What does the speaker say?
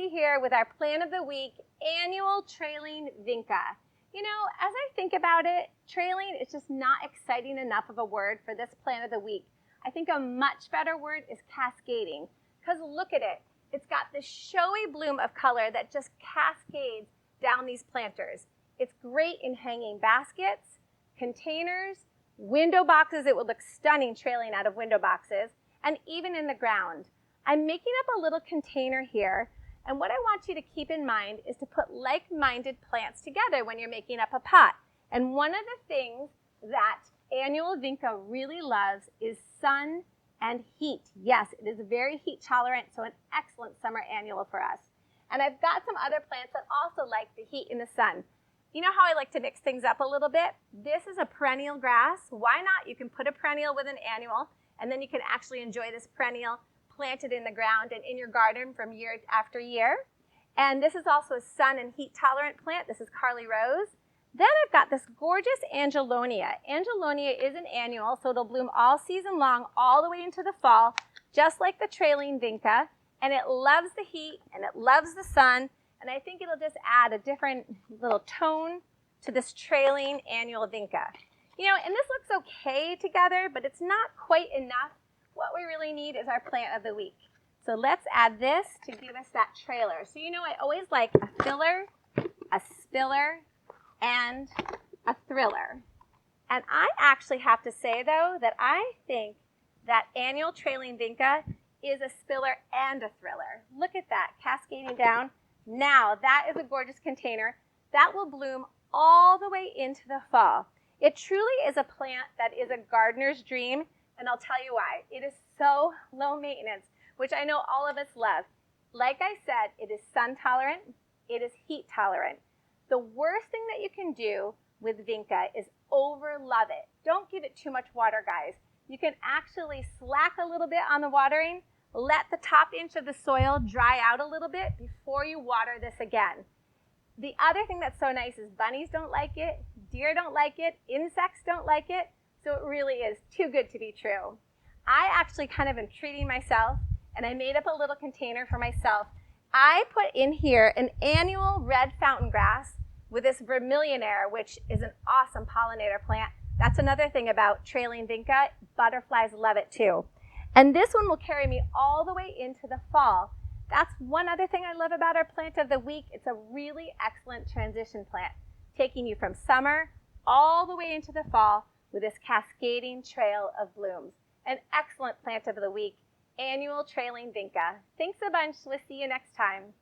Stacey here with our Plant of the Week, Annual Trailing Vinca. You know, as I think about it, trailing is just not exciting enough of a word for this Plant of the Week. I think a much better word is cascading, because look at it. It's got this showy bloom of color that just cascades down these planters. It's great in hanging baskets, containers, window boxes. It would look stunning trailing out of window boxes, and even in the ground. I'm making up a little container here, and what I want you to keep in mind is to put like-minded plants together when you're making up a pot. And one of the things that annual Vinca really loves is sun and heat. Yes, it is very heat tolerant, so an excellent summer annual for us. And I've got some other plants that also like the heat in the sun. You know how I like to mix things up a little bit? This is a perennial grass. Why not? You can put a perennial with an annual, and then you can actually enjoy this perennial planted in the ground and in your garden from year after year. And this is also a sun and heat tolerant plant. This is Karley Rose. Then I've got this gorgeous Angelonia. Angelonia is an annual, so it'll bloom all season long, all the way into the fall, just like the trailing Vinca. And it loves the heat and it loves the sun. And I think it'll just add a different little tone to this trailing annual Vinca. You know, and this looks okay together, but it's not quite enough. What we really need is our Plant of the Week. So let's add this to give us that trailer. So you know, I always like a filler, a spiller, and a thriller. And I actually have to say, though, that I think that annual trailing Vinca is a spiller and a thriller. Look at that, cascading down. Now, that is a gorgeous container. That will bloom all the way into the fall. It truly is a plant that is a gardener's dream, and I'll tell you why. It is so low maintenance, which I know all of us love. Like I said, it is sun tolerant, it is heat tolerant. The worst thing that you can do with Vinca is overlove it. Don't give it too much water, guys. You can actually slack a little bit on the watering, let the top inch of the soil dry out a little bit before you water this again. The other thing that's so nice is bunnies don't like it, deer don't like it, insects don't like it, so it really is too good to be true. I actually kind of am treating myself, and I made up a little container for myself. I put in here an annual red fountain grass with this Vermillionaire, which is an awesome pollinator plant. That's another thing about trailing Vinca. Butterflies love it too. And this one will carry me all the way into the fall. That's one other thing I love about our Plant of the Week. It's a really excellent transition plant, taking you from summer all the way into the fall with this cascading trail of blooms. An excellent Plant of the Week, annual trailing Vinca. Thanks a bunch. We'll see you next time.